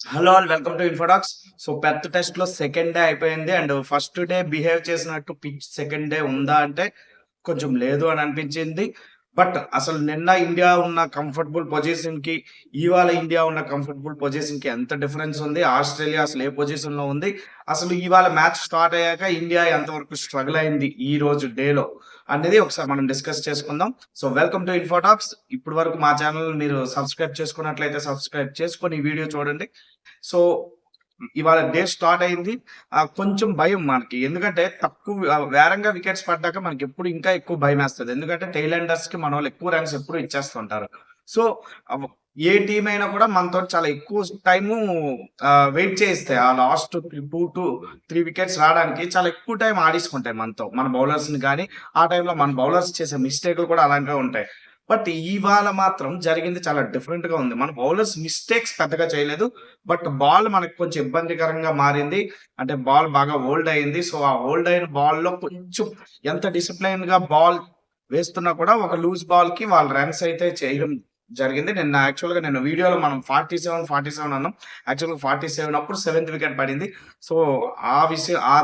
Hello all welcome to Infodocs. So Perth test లో second day అయిపోయింది and first day behave చేసినట్టు pitch second day ఉందా అంటే కొంచెం లేదు అని అనిపించింది. బట్ అసలు నిన్న ఇండియా ఉన్న కంఫర్టబుల్ పొజిషన్ కి ఇవాళ ఇండియా ఉన్న కంఫర్టబుల్ పొజిషన్ కి ఎంత డిఫరెన్స్ ఉంది. ఆస్ట్రేలియా అసలు ఏ పొజిషన్ లో ఉంది, అసలు ఇవాళ మ్యాచ్ స్టార్ట్ అయ్యాక ఇండియా ఎంతవరకు స్ట్రగుల్ అయింది ఈ రోజు డేలో అనేది ఒకసారి మనం డిస్కస్ చేసుకుందాం. So welcome to ఇన్ఫోటాక్స్. ఇప్పటి వరకు మా ఛానల్ మీరు సబ్స్క్రైబ్ చేసుకున్నట్లయితే సబ్స్క్రైబ్ చేసుకొని ఈ వీడియో చూడండి. సో ఇవాళ డే స్టార్ట్ అయింది. కొంచెం భయం మనకి. ఎందుకంటే తక్కువ వేరంగా వికెట్స్ పడ్డాక మనకి ఎప్పుడు ఇంకా ఎక్కువ భయమేస్తది. ఎందుకంటే టెయిలెండర్స్‌కి మనోళ్ళు ఎక్కువ రన్స్ ఎప్పుడు ఇచ్చేస్తుంటారు. సో అవ్ ఏ టీమ్ అయినా కూడా మనతోటి చాలా ఎక్కువ టైము వెయిట్ చేయిస్తాయి. ఆ లాస్ట్ 2-3 వికెట్స్ రావడానికి చాలా ఎక్కువ టైం ఆడేసుకుంటాయి మనతో. మన బౌలర్స్‌ని గాని, ఆ టైంలో మన బౌలర్స్ చేసే మిస్టేక్‌లు కూడా అలాంటివే ఉంటాయి. బట్ ఇవాళ మాత్రం జరిగింది చాలా డిఫరెంట్‌గా ఉంది. మన బౌలర్స్ మిస్టేక్స్ పెద్దగా చేయలేదు. బట్ బాల్ మనకు కొంచెం ఇబ్బందికరంగా మారింది. అంటే బాల్ బాగా ఓల్డ్ అయింది. సో, ఆ ఓల్డ్ అయిన బాల్‌లో కొంచెం ఎంత డిసిప్లైన్‌గా బాల్ వేస్తున్నా కూడా ఒక లూజ్ బాల్‌కి వాళ్ళు రన్స్ అయితే చేయడం జరిగింది. నిన్న వీడియోలో మనం 47, 47 అన్నాం. యాక్చువల్‌గా 47 అప్పుడు సెవెంత్ వికెట్ పడింది. సో,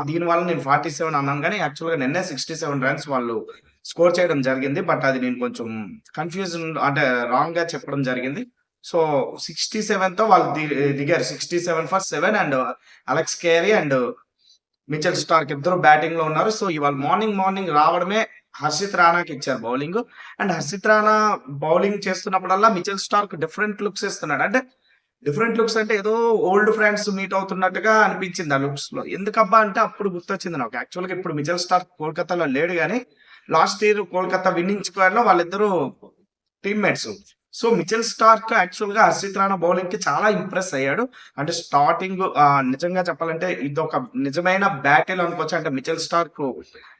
దీని వల్ల నేను 47 అన్నాను గానీ యాక్చువల్‌గా నిన్నే 67 రన్స్ వాళ్ళు స్కోర్ చేయడం జరిగింది. బట్ అది నేను కొంచెం కన్‌ఫ్యూజన్ అంటే రాంగ్‌గా చెప్పడం జరిగింది. సో, 67తో వాళ్ళు దిగారు. 67 for 7 and Alex Carey and Mitchell Starc ఇద్దరు బ్యాటింగ్‌లో ఉన్నారు. సో, ఇవాళ మార్నింగ్ రావడమే హర్షిత్ రాణాకి ఇచ్చారు bowling. And Harshit Rana bowling చేస్తున్నప్పుడల్లా మిచెల్ స్టార్క్ డిఫరెంట్ లుక్స్ ఇస్తున్నాడు. అంటే డిఫరెంట్ లుక్స్ అంటే ఏదో ఓల్డ్ ఫ్రెండ్స్ మీట్ అవుతున్నట్టుగా అనిపించింది ఆ లుక్స్‌లో. ఎందుకబ్బా అంటే అప్పుడు గుర్తొచ్చింది నాకు. యాక్చువల్‌గా ఇప్పుడు మిచెల్ స్టార్క్ కోల్‌కతాలో లేడు గానీ, లాస్ట్ ఇయర్ కోల్‌కతా విన్నింగ్ స్క్వాడ్‌లో వాళ్ళిద్దరూ టీమ్‌మేట్స్. సో, మిచెల్ స్టార్క్ యాక్చువల్‌గా హర్షిత్ రాణా బౌలింగ్‌కి చాలా ఇంప్రెస్ అయ్యాడు. అంటే స్టార్టింగ్ నిజంగా చెప్పాలంటే ఇదొక నిజమైన బ్యాటిల్ అనుకోవచ్చు. అంటే మిచెల్ స్టార్క్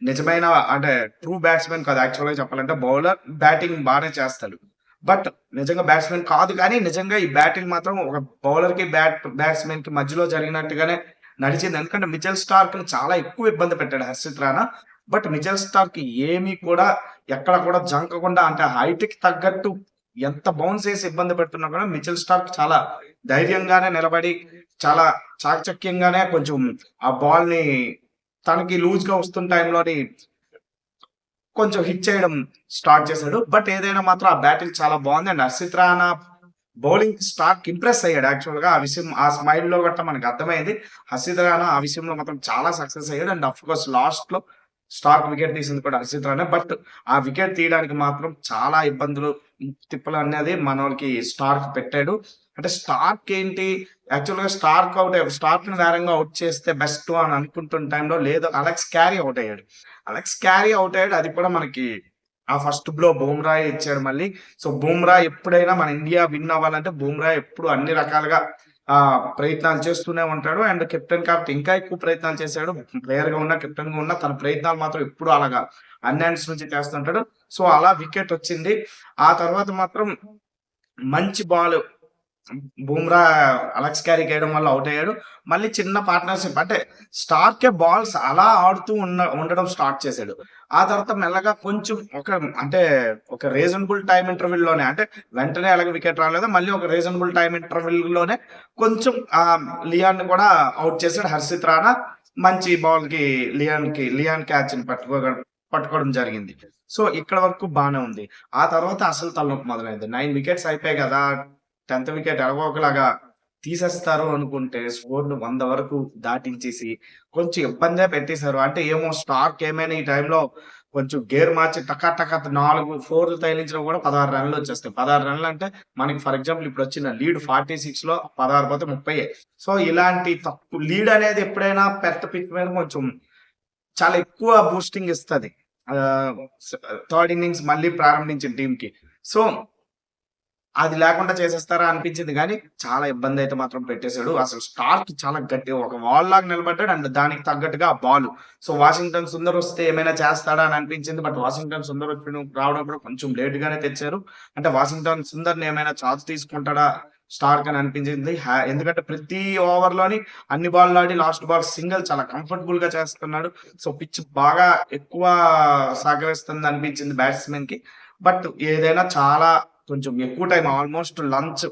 నిజమైన అంటే ట్రూ బ్యాట్స్‌మన్ కాదు. యాక్చువల్‌గా చెప్పాలంటే బౌలర్, బ్యాటింగ్ బానే చేస్తాడు. బట్ నిజంగా బ్యాట్స్‌మన్ కాదు కానీ నిజంగా ఈ బ్యాటిల్ మాత్రం ఒక బౌలర్‌కి బ్యాట్స్‌మన్‌కి మధ్యలో జరిగినట్టుగానే నడిచింది. ఎందుకంటే మిచెల్ స్టార్క్‌ని చాలా ఎక్కువ ఇబ్బంది పెట్టాడు Harshit Rana. But Mitchell Starc ఏమీ కూడా ఎక్కడ కూడా జంకకుండా అంటే హైట్‌కి తగ్గట్టు ఎంత బౌన్స్ ఏసి ఇబ్బంది పెడుతున్నా కూడా మిచెల్ స్టార్క్ చాలా ధైర్యంగానే నిలబడి, చాలా చాకచక్యంగానే కొంచెం ఆ బాల్‌ని తనకి లూజ్‌గా వస్తున్న టైంలోని కొంచెం హిట్ చేయడం స్టార్ట్ చేశాడు. బట్ ఏదైనా మాత్రం ఆ బ్యాటింగ్ చాలా బాగుంది. And Harshit Rana bowling Starc impress అయ్యాడు యాక్చువల్‌గా. ఆ విషయం ఆ స్మైల్‌లో గట్టా మనకు అర్థమైంది. హర్షిత్ రాణా ఆ విషయంలో మాత్రం చాలా సక్సెస్ అయ్యాడు. అండ్ ఆఫ్‌కోర్స్ లాస్ట్‌లో స్టార్క్ వికెట్ తీసింది కూడా హర్షిత్ రాణా. బట్ ఆ వికెట్ తీయడానికి మాత్రం చాలా ఇబ్బందులు, తిప్పలు అనేది మనోళ్ళకి స్టార్క్ పెట్టాడు. అంటే స్టార్క్ ఏంటి యాక్చువల్‌గా స్టార్క్‌ని వేరంగా ఔట్ చేస్తే బెస్ట్ అని అనుకుంటున్న టైంలో లేదు, అలెక్స్ క్యారీ ఔట్ అయ్యాడు. అలెక్స్ క్యారీ ఔట్ అయ్యాడు. అది కూడా మనకి ఆ ఫస్ట్ బ్లో బుమ్రాయే ఇచ్చాడు మళ్ళీ. సో, బుమ్రా ఎప్పుడైనా మన ఇండియా విన్ అవ్వాలంటే బుమ్రా ఎప్పుడు అన్ని రకాలుగా ప్రయత్నాలు చేస్తూనే ఉంటాడు. అండ్ కెప్టెన్ కాబట్టి ఇంకా ఎక్కువ ప్రయత్నాలు చేశాడు. ప్లేయర్‌గా ఉన్నా, కెప్టెన్‌గా ఉన్నా తన ప్రయత్నాలు మాత్రం ఎప్పుడు అలాగా అన్ని ఎండ్స్ నుంచి చేస్తుంటాడు. సో, అలా వికెట్ వచ్చింది. ఆ తర్వాత మాత్రం మంచి బాల్ బుమ్రా అలెక్స్ క్యారీకి వేయడం వల్ల ఔట్ అయ్యాడు. మళ్ళీ చిన్న పార్ట్నర్‌షిప్ అంటే స్టార్కే బాల్స్ అలా ఆడుతూ ఉండడం స్టార్ట్ చేశాడు. ఆ తర్వాత మెల్లగా కొంచెం అంటే ఒక రీజనబుల్ టైమ్ ఇంటర్వెల్‌లోనే అంటే వెంటనే ఎలాగో వికెట్ రాలేదో మళ్ళీ ఒక రీజనబుల్ టైమ్ ఇంటర్వెల్‌లోనే కొంచెం లియాన్‌ని కూడా ఔట్ చేసాడు హర్షిత్ రాణా. మంచి బాల్‌కి లియాన్ క్యాచ్‌ని పట్టుకోవడం జరిగింది. సో, ఇక్కడ వరకు బానే ఉంది. ఆ తర్వాత అసలు తలనొప్పి మొదలైంది. 9 వికెట్స్ అయిపోయాయి గదా! 10థ్ వికెట్ ఎలాగో ఒకలాగా తీసేస్తారు అనుకుంటే స్కోర్‌ని 100 వరకు దాటించేసి కొంచెం ఇబ్బందే పెట్టేశారు. అంటే ఏమో స్టార్క్ ఏమైనా ఈ టైంలో కొంచెం గేర్ మార్చి టకా టకా 4 ఫోర్‌లు తగిలించినా కూడా 16 రన్‌లు వచ్చేస్తాయి. 16 రన్‌లు అంటే మనకి ఫర్ ఎగ్జాంపుల్ ఇప్పుడొచ్చిన లీడ్ 46లో 16 పోతే 30. సో, ఇలాంటి లీడ్ అనేది ఎప్పుడైనా పిచ్ మీద కొంచెం చాలా ఎక్కువ బూస్టింగ్ ఇస్తది. ఆహ్, స్ థర్డ్ ఇన్నింగ్స్ మళ్ళీ ప్రారంభించిన టీమ్‌కి. సో, అది లేకుండా చేసేస్తారా అనిపించింది గానీ, చాలా ఇబ్బందయితే మాత్రం పెట్టేసాడు. అసలు స్టార్క్ చాలా గట్టిగా ఒక వాల్‌లాగా నిలబడ్డాడు. అండ్ దానికి తగ్గట్టుగా ఆ బాలు. సో, వాషింగ్టన్ సుందర్ వస్తే ఏమైనా చేస్తాడా అని అనిపించింది. బట్ వాషింగ్టన్ సుందర్ రావడం కూడా కొంచెం లేట్‌గానే తెచ్చారు. అంటే వాషింగ్టన్ సుందర్‌ని ఏమైనా ఛాన్స్ తీసుకుంటాడా స్టార్క్ అని అనిపించింది. ఎందుకంటే ప్రతి ఓవర్‌లోని అన్ని బాల్‌లు ఆడి లాస్ట్ బాల్ సింగిల్ చాలా కంఫర్టబుల్‌గా చేస్తున్నాడు. సో, పిచ్ బాగా ఎక్కువ సహకరిస్తుంది అనిపించింది బ్యాట్స్‌మెన్‌కి. బట్ ఏదైనా చాలా కొంచెం ఎక్కువ టైం ఆల్మోస్ట్ లంచ్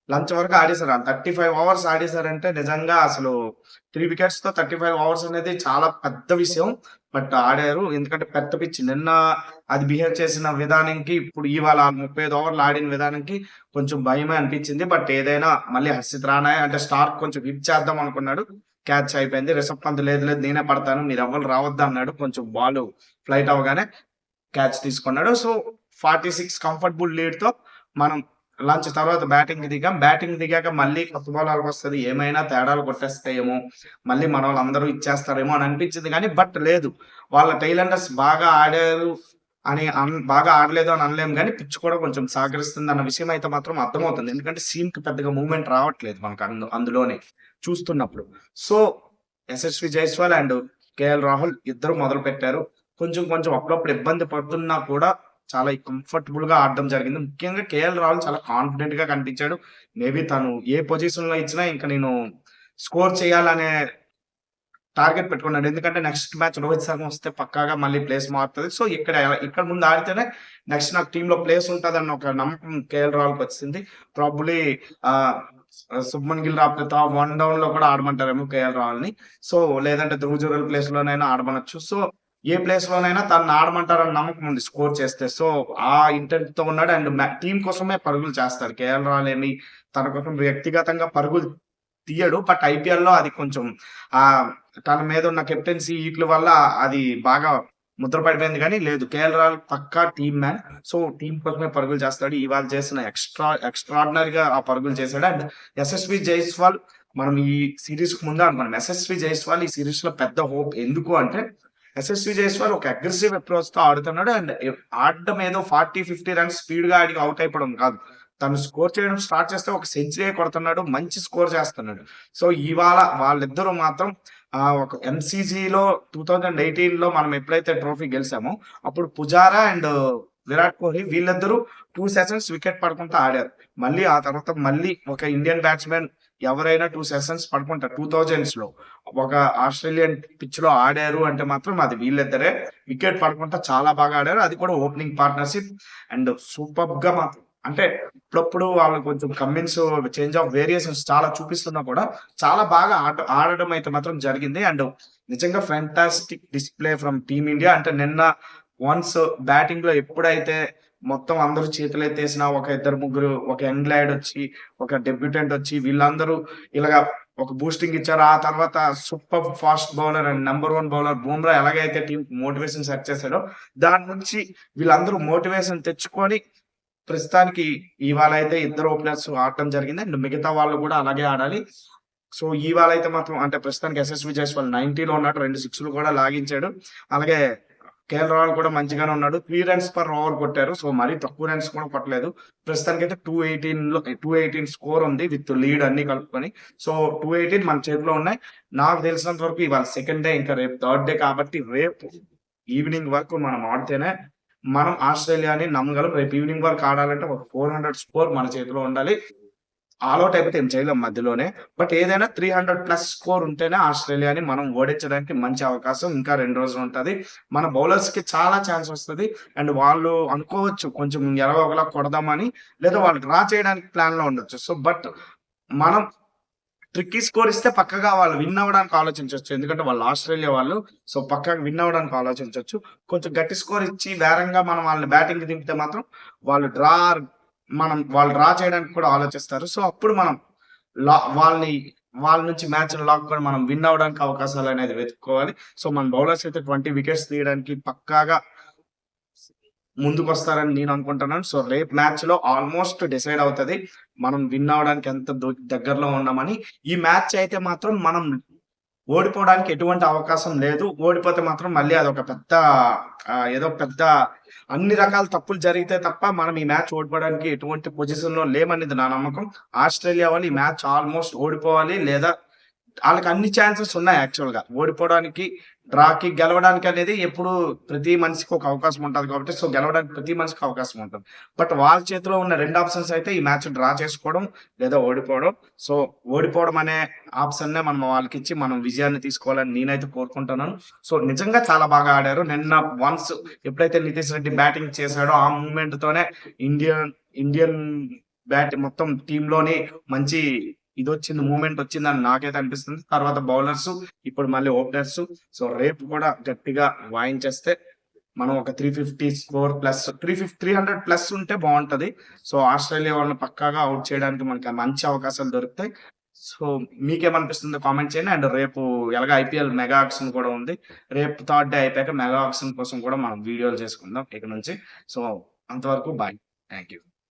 లంచ్ వరకు ఆడేసారు. 35 ఓవర్స్ ఆడేసారంటే నిజంగా అసలు 3 వికెట్స్‌తో 35 ఓవర్స్ అనేది చాలా పెద్ద విషయం. బట్ ఆడారు. ఎందుకంటే పెద్ద పిచ్ నిన్న అది బిహేవ్ చేసిన విధానంకి, ఇప్పుడు ఇవాళ 35 ఓవర్లు ఆడిన విధానంకి కొంచెం భయమే అనిపించింది. బట్ ఏదైనా మళ్ళీ హర్షిత్ రాణా అంటే స్టార్క్ కొంచెం హిట్ చేద్దాం అనుకున్నాడు. క్యాచ్ అయిపోయింది. రిషబ్ పంత్ లేదు లేదు నేనే పడతాను. మీరెవ్వరు రావద్దు అన్నాడు. కొంచెం బాల్ ఫ్లైట్ అవ్వగానే క్యాచ్ తీసుకున్నాడు. సో 46 కంఫర్టబుల్ లీడ్‌తో మనం లంచ్ తర్వాత బ్యాటింగ్‌కి దిగాం. బ్యాటింగ్ దిగాక మళ్ళీ కొత్త బౌలర్‌కొస్తది. ఏమైనా తేడాలు కొట్టేస్తాయేమో, మళ్ళీ మనోళ్ళందరూ ఇచ్చేస్తారేమో అని అనిపించింది గానీ, బట్ లేదు. వాళ్ళ టైలెండర్స్ బాగా ఆడారు అని బాగా ఆడలేదు అని అనలేము గానీ, పిచ్ కూడా కొంచెం సహకరిస్తుందన్న విషయం అయితే మాత్రం అర్థమవుతుంది. ఎందుకంటే సీమ్‌కి పెద్దగా మూవ్‌మెంట్ రావట్లేదు మనకు అందులోనే చూస్తున్నప్పుడు. So, Yashasvi Jaiswal and KL Rahul ఇద్దరు మొదలుపెట్టారు. కొంచెం కొంచెం అప్పుడప్పుడు ఇబ్బంది పడుతున్నా కూడా చాలా కంఫర్టబుల్‌గా ఆడడం జరిగింది. ముఖ్యంగా కేఎల్ రాహుల్ చాలా కాన్ఫిడెంట్‌గా కనిపించాడు. మేబీ తను ఏ పొజిషన్‌లో ఇచ్చినా ఇంక నేను స్కోర్ చేయాలనే టార్గెట్ పెట్టుకున్నాడు. ఎందుకంటే నెక్స్ట్ మ్యాచ్ రోహిత్ శర్మ వస్తే పక్కాగా మళ్ళీ ప్లేస్ మారుతది. సో ఇక్కడ ముందు ఆడితేనే నెక్స్ట్ నాకు టీమ్‌లో ప్లేస్ ఉంటదన్న ఒక నమ్మకం కేఎల్ రాహుల్‌కొచ్చేసింది. ప్రాబబ్లీ ఆహ్, శుభ్మన్ గిల్ రాకపోతే వన్ డౌన్‌లో కూడా ఆడమంటారేమో కేఎల్ రాహుల్‌ని. సో లేదంటే ధ్రువ్ జురెల్ ప్లేస్‌లోనైనా ఆడమనొచ్చు. సో ఏ ప్లేస్‌లోనైనా తనని ఆడమంటారన్న నమ్మకం ఉంది స్కోర్ చేస్తే. సో ఆ ఇంటెంట్‌తో ఉన్నాడు. అండ్ టీమ్ కోసమే పరుగులు చేస్తాడు. కేఎల్ రాహుల్ ఏమి తన కోసం వ్యక్తిగతంగా పరుగులు తీయడు. బట్ ఐపీఎల్‌లో అది కొంచెం ఆహ్, తన మీద ఉన్న కెప్టెన్సీ ఈట్ల వల్ల అది బాగా ముద్ర పడిపోయింది గానీ, లేదు కేఎల్ రాహుల్ పక్కా టీమ్ మ్యాన్. సో టీమ్ కోసమే పరుగులు చేస్తాడు. ఇవాళ చేసిన ఎక్స్ట్రార్డినరీగా ఆ పరుగులు చేశాడు. అండ్ యశస్వి జైస్వాల్ మనం ఈ సీరీస్‌కి ముందే అనుకున్నాం. యశస్వి జైస్వాల్ ఈ సీరీస్‌లో పెద్ద హోప్. ఎందుకు అంటే యశస్వి జైస్వాల్ ఒక అగ్రెసివ్ అప్రోచ్‌తో ఆడుతున్నాడు. అండ్ ఆడడం ఏదో 40, 50 రన్స్ స్పీడ్‌గా ఆడి ఔట్ అయిపోవడం కాదు. తను స్కోర్ చేయడం స్టార్ట్ చేస్తే ఒక సెంచరీ కొడుతున్నాడు. మంచి స్కోర్ చేస్తున్నాడు. సో ఇవాళ వాళ్ళిద్దరూ మాత్రం ఒక ఎంసీజీలో 2018లో మనం ఎప్పుడైతే ట్రోఫీ గెలిసామో అప్పుడు పుజారా అండ్ విరాట్ కోహ్లీ వీళ్ళిద్దరూ 2 సెషన్స్ వికెట్ పడకుండా ఆడారు. మళ్ళీ ఆ తర్వాత మళ్ళీ ఒక ఇండియన్ బ్యాట్స్‌మెన్ ఎవరైనా 2 సెషన్స్ పడుకుంటారు 2000స్‌లో. ఒక ఆస్ట్రేలియన్ పిచ్‌లో ఆడారు అంటే మాత్రం అది వీళ్ళిద్దరే. వికెట్ పడకుండా చాలా బాగా ఆడారు. అది కూడా ఓపెనింగ్ పార్ట్నర్‌షిప్ అండ్ సూపర్బ్‌గా మాత్రం అంటే అప్పుడప్పుడు వాళ్ళు కొంచెం కమిన్స్ చేంజ్ ఆఫ్ వేరియేషన్స్ చాలా చూపిస్తున్నా కూడా చాలా బాగా ఆడడం అయితే మాత్రం జరిగింది. అండ్ నిజంగా fantastic display from team India. అంటే నిన్న వన్స్ బ్యాటింగ్‌లో ఎప్పుడైతే మొత్తం అందరూ చేతులెత్తేసినా ఒక ఇద్దరు ముగ్గురు ఒక యంగ్ లాడ్ వచ్చి, ఒక డెబ్యూటెంట్ వచ్చి వీళ్ళందరూ ఇలాగా ఒక బూస్టింగ్ ఇచ్చారు. ఆ తర్వాత super fast bowler and number 1 bowler Bumrah ఎలాగైతే టీమ్‌కి మోటివేషన్ సెట్ చేసాడో దాని నుంచి వీళ్ళందరూ మోటివేషన్ తెచ్చుకొని ప్రస్తుతానికి ఇవాళ అయితే ఇద్దరు ఓపెనర్స్ ఆడటం జరిగింది. అండ్ మిగతా వాళ్ళు కూడా అలాగే ఆడాలి. సో ఇవాళ అయితే మాత్రం అంటే ప్రస్తుతానికి యశస్వి జైస్వాల్ 90లో ఉన్నాడు. 2 సిక్స్‌లు కూడా లాగించాడు. అలాగే కేఎల్ రాహుల్ కూడా మంచిగానే ఉన్నాడు. 3 రన్స్ పర్ ఓవర్ కొట్టారు. సో మరీ తక్కువ రన్స్ కూడా కొట్టలేదు. ప్రస్తుతానికైతే 218 స్కోర్ ఉంది విత్ లీడ్ అన్ని కలుపుకొని. సో 218 మన చేతిలో ఉన్నాయి. నాకు తెలిసినంత వరకు ఇవాళ సెకండ్ డే, ఇంకా రేపు థర్డ్ డే కాబట్టి రేపు ఈవినింగ్ వరకు మనం ఆడితేనే మనం ఆస్ట్రేలియాని నమ్మగలం. రేపు ఈవినింగ్ వరకు ఆడాలంటే ఒక 400 స్కోర్ మన చేతిలో ఉండాలి. ఆల్ ఔట్ అయిపోతే ఏం చేయలేం మధ్యలోనే. బట్ ఏదైనా 300+ స్కోర్ ఉంటేనే ఆస్ట్రేలియాని మనం ఓడించడానికి మంచి అవకాశం ఇంకా 2 రోజులు ఉంటది. మన బౌలర్స్‌కి చాలా ఛాన్స్ వస్తది. అండ్ వాళ్ళు అనుకోవచ్చు కొంచెం ఎలాగో ఒకలా కొడదామని, లేదా వాళ్ళు డ్రా చేయడానికి ప్లాన్‌లో ఉండొచ్చు. సో బట్ మనం ట్రిక్కీ స్కోర్ ఇస్తే పక్కగా వాళ్ళు విన్ అవ్వడానికి ఆలోచించొచ్చు. ఎందుకంటే వాళ్ళు ఆస్ట్రేలియా వాళ్ళు. సో పక్కాగా విన్ అవ్వడానికి ఆలోచించొచ్చు. కొంచెం గట్టి స్కోర్ ఇచ్చి బేరంగా మనం వాళ్ళని బ్యాటింగ్‌కి దింపితే మాత్రం వాళ్ళు డ్రా చేయడానికి కూడా ఆలోచిస్తారు. సో అప్పుడు మనం వాళ్ళ నుంచి మ్యాచ్‌ని లాక్కొని మనం విన్ అవ్వడానికి అవకాశాలనేది వెతుక్కోవాలి. సో మన బౌలర్స్ అయితే 20 వికెట్స్ తీయడానికి పక్కాగా ముందుకొస్తారని నేను అనుకుంటున్నాను. సో రేపు మ్యాచ్‌లో ఆల్మోస్ట్ డిసైడ్ అవుతది. మనం విన్ అవ్వడానికి ఎంత దగ్గరలో ఉన్నామని. ఈ మ్యాచ్ అయితే మాత్రం మనం ఓడిపోవడానికి ఎటువంటి అవకాశం లేదు. ఓడిపోతే మాత్రం మళ్ళీ అదొక పెద్ద ఏదో పెద్ద అన్ని రకాల తప్పులు జరిగితే తప్ప మనం ఈ మ్యాచ్ ఓడిపోవడానికి ఎటువంటి పొజిషన్‌లో లేమనేది నా నమ్మకం. ఆస్ట్రేలియా వాళ్ళు ఈ మ్యాచ్ ఆల్మోస్ట్ ఓడిపోవాలి లేదా ఆళ్ళకి అన్ని ఛాన్సెస్ ఉన్నాయి యాక్చువల్‌గా. ఓడిపోవడానికి, డ్రాకి, గెలవడానికి అనేది ఎప్పుడు ప్రతి మనిషికి ఒక అవకాశం ఉంటది కాబట్టి సో గెలవడానికి ప్రతి మనిషికి అవకాశం ఉంటది. బట్ వాళ్ళ చేతిలో ఉన్న 2 ఆప్షన్స్ అయితే ఈ మ్యాచ్ డ్రా చేసుకోవడం లేదా ఓడిపోవడం. సో ఓడిపోవడం అనే ఆప్షన్‌నే మనం వాళ్ళకిచ్చి మనం విజయాన్ని తీసుకోవాలని నేనైతే కోరుకుంటున్నాను. సో నిజంగా చాలా బాగా ఆడారు. నిన్న ఎప్పుడైతే నితీష్ రెడ్డి బ్యాటింగ్ చేసాడో ఆ మూవ్‌మెంట్‌తోనే ఇండియన్ ఇండియన్ బ్యాట్ మొత్తం టీమ్ లోని మంచి ఇది వచ్చింది, మూమెంట్ వచ్చిందని నాకైతే అనిపిస్తుంది. తర్వాత బౌలర్స్, ఇప్పుడు మళ్ళీ ఓపెనర్స్. సో రేపు కూడా గట్టిగా వాయించేస్తే మనం ఒక 350 స్కోర్ ప్లస్ 300 ప్లస్ ఉంటే బాగుంటది. సో ఆస్ట్రేలియా వాళ్ళని పక్కాగా అవుట్ చేయడానికి మనకి మంచి అవకాశాలు దొరుకుతాయి. సో మీకేమనిపిస్తుందో కామెంట్ చేయండి. అండ్ రేపు ఎలాగ ఐపీఎల్ మెగా ఆక్షన్ కూడా ఉంది. రేపు థర్డ్ డే అయిపోయాక మెగా ఆక్షన్ కోసం కూడా మనం వీడియోలు చేసుకుందాం ఇక నుంచి. సో అంతవరకు బాయ్. Thank you.